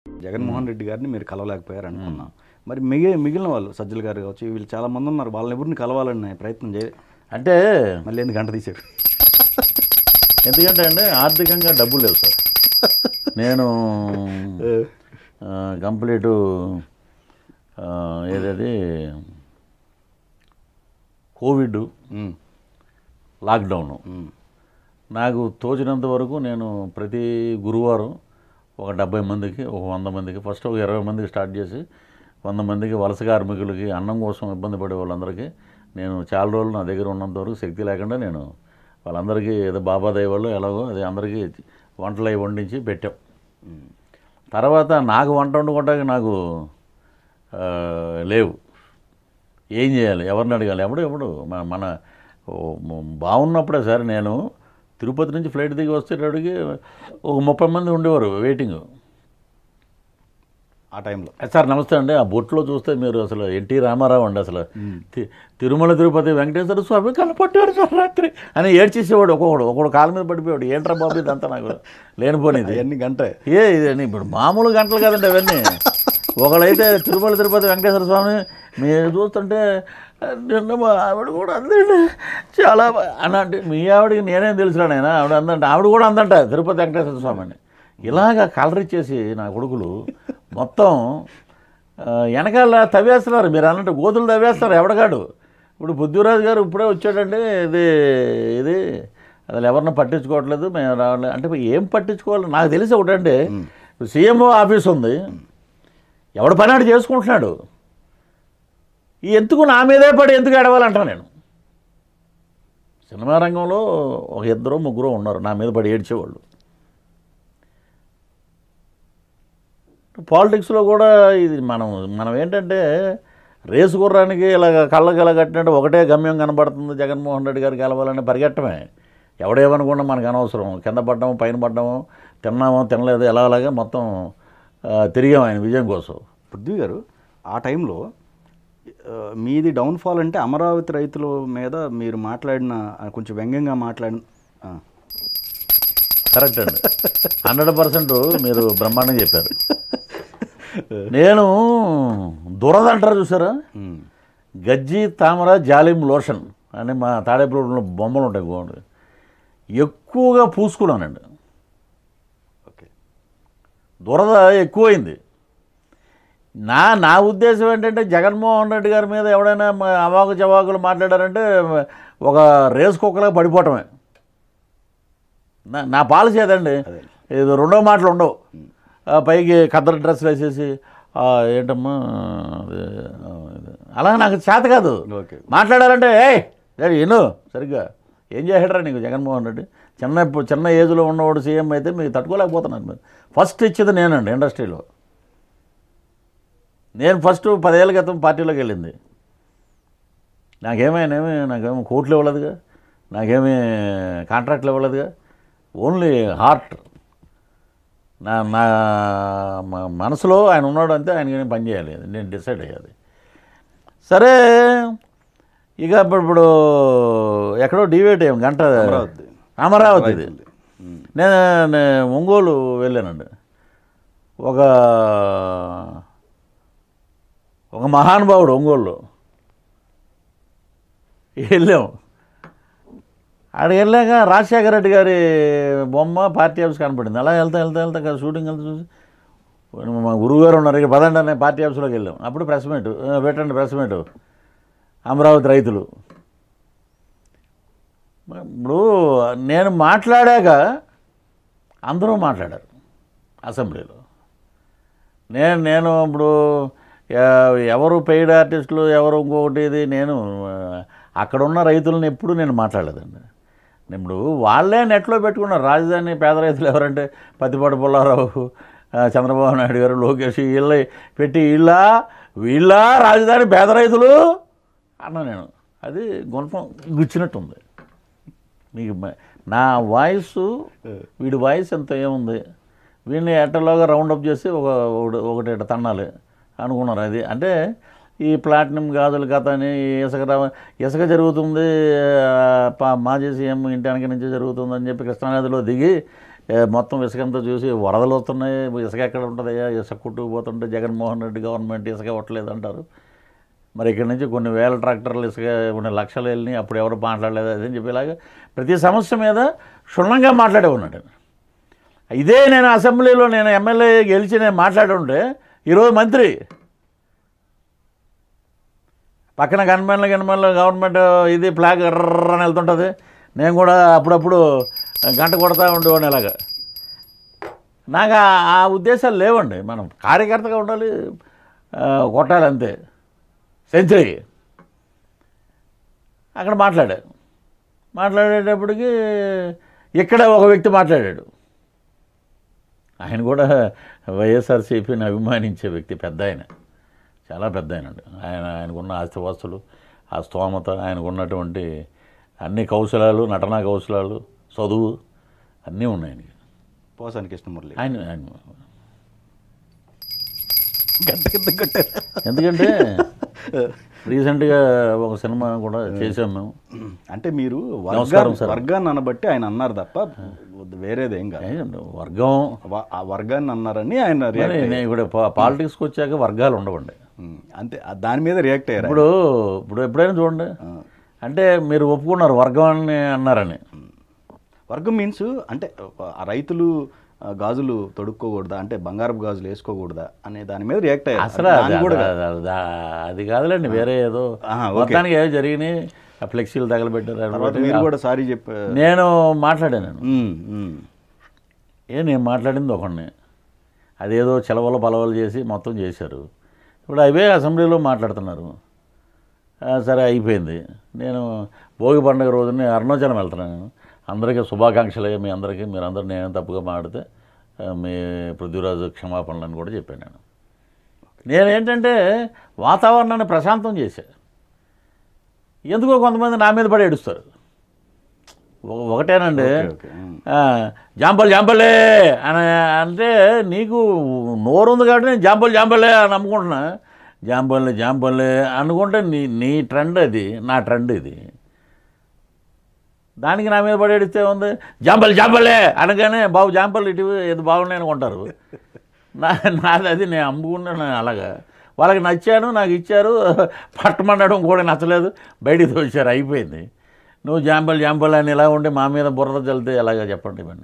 జగన్మోహన్ రెడ్డి గారిని మీరు కలవలేకపోయారు అనుకున్నాం. మరి మిగిలిన వాళ్ళు సజ్జల గారు కావచ్చు, వీళ్ళు చాలామంది ఉన్నారు, వాళ్ళని ఎవరిని కలవాలని ప్రయత్నం అంటే మళ్ళీ ఎందుకు గంట తీసారు? ఎందుకంటే అండి ఆర్థికంగా డబ్బులు లేవు సార్. నేను కంప్లీటు ఏదది కోవిడ్ లాక్డౌను నాకు తోచినంత వరకు నేను ప్రతి గురువారం ఒక 70 మందికి, ఒక 100 మందికి, ఫస్ట్ ఒక 20 మందికి స్టార్ట్ చేసి 100 మందికి వలస కార్మికులకి, అన్నం కోసం ఇబ్బంది పడే వాళ్ళందరికీ నేను చాలా రోజులు నా దగ్గర ఉన్నంత వరకు శక్తి లేకుండా నేను వాళ్ళందరికీ ఏదో బాబా దయవాళ్ళు ఎలాగో అది అందరికీ వంటలు అవి వండించి పెట్టాం. తర్వాత నాకు వంట వండుకోవడానికి నాకు లేవు, ఏం చేయాలి, ఎవరిని అడగాలి, ఎప్పుడు మన బాగున్నప్పుడే సార్. నేను తిరుపతి నుంచి ఫ్లైట్ దిగి వచ్చేటడికి ఒక 30 మంది ఉండేవారు వెయిటింగ్. ఆ టైంలో సార్ నమస్తే అండి, ఆ బొట్లో చూస్తే మీరు అసలు ఎన్టీ రామారావు అండి, అసలు తిరుమల తిరుపతి వెంకటేశ్వర స్వామి కనపట్టాడు సార్ రాత్రి అని ఏడ్చేసేవాడు. ఒకడు కాళ్ళ మీద పడిపోయాడు. ఏంట్రా బాబు ఇదంతా నాకు లేనిపోనిది ఎన్ని గంట ఇదని. ఇప్పుడు మామూలు గంటలు కదండి అవన్నీ. ఒకడైతే తిరుమల తిరుపతి వెంకటేశ్వర స్వామి మీరు చూస్తుంటే నిన్న మా ఆవిడ కూడా అందండి చాలా అనంటే, మీ ఆవిడకి నేనేం తెలుసురా నాయనా ఆవిడ అందంట, ఆవిడ కూడా అందంట తిరుపతి వెంకటేశ్వర స్వామి అని. ఇలాగా కలరిచ్చేసి నా కొడుకులు మొత్తం వెనకాల తవ్వేస్తున్నారు. మీరు అన్నట్టు గోతులు తవ్వేస్తారు ఎవడగాడు. ఇప్పుడు బుద్ధిరాజు గారు ఇప్పుడే వచ్చాడండి, ఇది అసలు ఎవరిని పట్టించుకోవట్లేదు, మేము రావట్లేదు అంటే ఏం పట్టించుకోవాలి నాకు తెలిసి ఒకటండి. సీఎంఓ ఆఫీస్ ఉంది, ఎవడ పని ఆడు చేసుకుంటున్నాడు. ఎందుకు నా మీదే పడి ఎందుకు ఏడవాలంటా నేను. సినిమా రంగంలో ఒక 2-3 ఉన్నారు నా మీద పడి ఏడ్చేవాళ్ళు. పాలిటిక్స్లో కూడా ఇది మనం ఏంటంటే రేసు గుర్రానికి ఇలాగ కళ్ళకి ఇలా కట్టినట్టు ఒకటే గమ్యం కనబడుతుంది, జగన్మోహన్ రెడ్డి గారికి కలవాలని పరిగెట్టమే. ఎవడేమనుకున్నా మనకు అనవసరం. కింద పడ్డాము, పైన పడ్డాము, తిన్నామో తినలేదు, ఎలాగలాగా మొత్తం తిరిగాము ఆయన విజయం కోసం. పృథ్వీ గారు ఆ టైంలో మీది డౌన్ఫాల్ అంటే అమరావతి రైతుల మీద మీరు మాట్లాడిన కొంచెం వ్యంగ్యంగా మాట్లాడిన కరెక్ట్ అండి, 100% మీరు బ్రహ్మాండంగా చెప్పారు. నేను దురద అంటారు చూసారా, గజ్జి తామర జాలిం లోషన్ అని మా తాడేపల్లిలో బొమ్మలు ఉంటాయి గోండి, ఎక్కువగా పూసుకున్నానండి. ఓకే, దురద ఎక్కువైంది. నా ఉద్దేశం ఏంటంటే జగన్మోహన్ రెడ్డి గారి మీద ఎవడైనా అవాకు చవాకులు మాట్లాడారంటే ఒక రేసు కుక్కలా పడిపోవటమే. నా పాలసీ అదండి. ఇది రెండో మాటలు ఉండవు. పైకి కద్దరు డ్రెస్సులు వేసేసి ఏంటమ్మా అలా నాకు చేత కాదు. మాట్లాడాలంటే ఎన్నో సరిగ్గా ఏం చేసాడరా నీకు జగన్మోహన్ రెడ్డి. చిన్న ఏజ్లో ఉన్నవాడు సీఎం అయితే మీకు తట్టుకోలేకపోతున్నాను. మీరు ఫస్ట్ ఇచ్చేది నేనండి ఇండస్ట్రీలో. నేను ఫస్ట్ 10 ఏళ్ళ క్రితం పార్టీలోకి వెళ్ళింది. నాకేమో కోట్లు ఇవ్వలేదుగా, నాకేమీ కాంట్రాక్ట్లు ఇవ్వలేదుగా, ఓన్లీ హార్ట్. నా మనసులో ఆయన ఉన్నాడు అంతే, ఆయనకి పని చేయాలి, నేను డిసైడ్ అయ్యాలి. సరే ఇక ఇప్పుడు ఎక్కడో డివేట్ అయ్యాం గంట అమరావతిది. నేను ఒంగోలు వెళ్ళానండి. ఒక మహానుభావుడు ఒంగోలులో వెళ్ళాం. అక్కడికి వెళ్ళాక రాజశేఖర రెడ్డి గారి బొమ్మ పార్టీ ఆఫీస్ కనపడింది. అలా వెళ్తా షూటింగ్ వెళ్తా చూసి మా గురువుగారు ఉన్నారు, ఇక పదండి అనే పార్టీ ఆఫీస్లోకి వెళ్ళాం. అప్పుడు ప్రెస్ మీట్ పెట్టండి, ప్రెస్ మీట్ అమరావతి రైతులు. ఇప్పుడు నేను మాట్లాడాక అందరూ మాట్లాడారు అసెంబ్లీలో. నేను ఇప్పుడు ఎవరు పెయిడ్ ఆర్టిస్టులు ఎవరు ఇంకొకటి ఇది నేను అక్కడున్న రైతులను ఎప్పుడు నేను మాట్లాడలేదండి. ఇప్పుడు వాళ్ళే నెట్లో పెట్టుకున్నారు రాజధాని పేద రైతులు ఎవరంటే పత్తిపాటి పుల్లారావు, చంద్రబాబు నాయుడు గారు, లోకేష్ వీళ్ళ పెట్టి వీళ్ళ రాజధాని పేద రైతులు అన్నా నేను. అది గుణపం గుచ్చినట్టుంది మీకు. నా వాయిస్ వీడి వాయిస్ ఎంత ఏముంది, వీడిని ఎట్టలోగా రౌండప్ చేసి ఒకటి తన్నాలి అనుకున్నారు. అది అంటే ఈ ప్లాటినం గాజుల కథ అని ఇసుక జరుగుతుంది, మాజీ సీఎం ఇంటి వెనక నుంచి జరుగుతుందని చెప్పి కృష్ణానదిలో దిగి మొత్తం ఇసుకంతా చూసి వరదలు వస్తున్నాయి, ఇసుక ఎక్కడ ఉంటుందయ్యా, ఇసుక కొట్టుకుపోతుంటే జగన్మోహన్ రెడ్డి గవర్నమెంట్ ఇసుక ఇవ్వట్లేదు అంటారు. మరి ఇక్కడి నుంచి కొన్ని వేల ట్రాక్టర్లు ఇసుక కొన్ని లక్షలు వెళ్ళి అప్పుడు ఎవరు మాట్లాడలేదు అదని చెప్పేలాగా ప్రతి సమస్య మీద క్షుణ్ణంగా మాట్లాడే ఉన్నాడు. ఇదే నేను అసెంబ్లీలో నేను ఎమ్మెల్యే గెలిచి నేను మాట్లాడి ఉంటే ఈరోజు మంత్రి పక్కన గన్మెన్లు గవర్నమెంట్ ఇది ఫ్లాగ్ ఎర్రని వెళ్తుంటుంది, నేను కూడా అప్పుడప్పుడు గంట కొడతా ఉండేవాడిని ఇలాగా. నాకు ఆ ఉద్దేశాలు లేవండి. మనం కార్యకర్తగా ఉండాలి, కొట్టాలి అంతే, సెంచరీ. అక్కడ మాట్లాడేటప్పటికి ఇక్కడ ఒక వ్యక్తి మాట్లాడాడు. ఆయన కూడా వైఎస్ఆర్సీపీని అభిమానించే వ్యక్తి, పెద్ద ఆయన, చాలా పెద్ద ఆయనండి. ఆయనకున్న ఆస్తిపాస్తులు, ఆ స్తోమత, ఆయనకున్నటువంటి అన్ని కౌశలాలు, నటనా కౌశలాలు, చదువు అన్నీ ఉన్నాయి ఆయనకి. పోసాని కృష్ణమురళి ఆయన ఎందుకంటే రీసెంట్గా ఒక సినిమా కూడా చేసాం మేము. అంటే మీరు నమస్కారం సార్ వర్గాన్ని అనబట్టి ఆయన అన్నారు తప్ప వేరేదేం కాదు. వర్గం ఆ వర్గాన్ని అన్నారని ఆయన నేను ఇప్పుడు పాలిటిక్స్కి వచ్చాక వర్గాలు ఉండవండి. అంతే, దాని మీద రియాక్ట్ అయ్యారు. ఇప్పుడు ఎప్పుడైనా చూడండి, అంటే మీరు ఒప్పుకున్నారు వర్గాన్ని అన్నారని. వర్గం మీన్స్ అంటే ఆ రైతులు గాజులు తొడుక్కోకూడదా, అంటే బంగారపు గాజులు వేసుకోకూడదా అనే దాని మీద రియాక్ట్ అయ్యారు. అసలు అది కాదులేండి, వేరే ఏదో మొత్తానికి ఏదో జరిగినాయి, ఫ్లెక్సీలు తగలబెట్టారు. మీరు కూడా సారీ చెప్పారు. నేను మాట్లాడాను. నేను మాట్లాడింది ఒకడిని, అదేదో చెలవలు పలవలు చేసి మొత్తం చేశారు. ఇప్పుడు అవే అసెంబ్లీలో మాట్లాడుతున్నారు. సరే అయిపోయింది. నేను భోగి పండుగ రోజున అరుణాచలం వెళ్తున్నాను. నేను అందరికీ శుభాకాంక్షలే, మీ అందరికీ, మీరందరూ నేను తప్పుగా మాట్లాడితే మీ పృథ్వీరాజు క్షమాపణలని కూడా చెప్పాను. నేనేంటంటే వాతావరణాన్ని ప్రశాంతం చేశా. ఎందుకో కొంతమంది నా మీద పడి ఏడుస్తారు. ఒకటేనండి, జాంపల్లే అని అంటే నీకు నోరు ఉంది కాబట్టి నేను జాంపల్లే అని నమ్ముకుంటున్నా. జాంపల్లే అనుకుంటే నీ ట్రెండ్ అది, నా ట్రెండ్ ఇది. దానికి నా మీద పడి ఏడిస్తే ఉంది. జాంపల్లే అనగానే బాబు జాంపల్లి ఇటు ఏది బాగున్నాయి అనుకుంటారు. నాది అది, నేను అమ్ముకున్నాను అలాగా. వాళ్ళకి నచ్చాను, నాకు ఇచ్చారు, పట్టమనడం కూడా నచ్చలేదు, బయటికి తోచారు, అయిపోయింది. నువ్వు జాంపల్ అని ఇలా ఉంటే మా మీద బుర్ర చల్లితే ఎలాగా చెప్పండి ఇవన్నీ.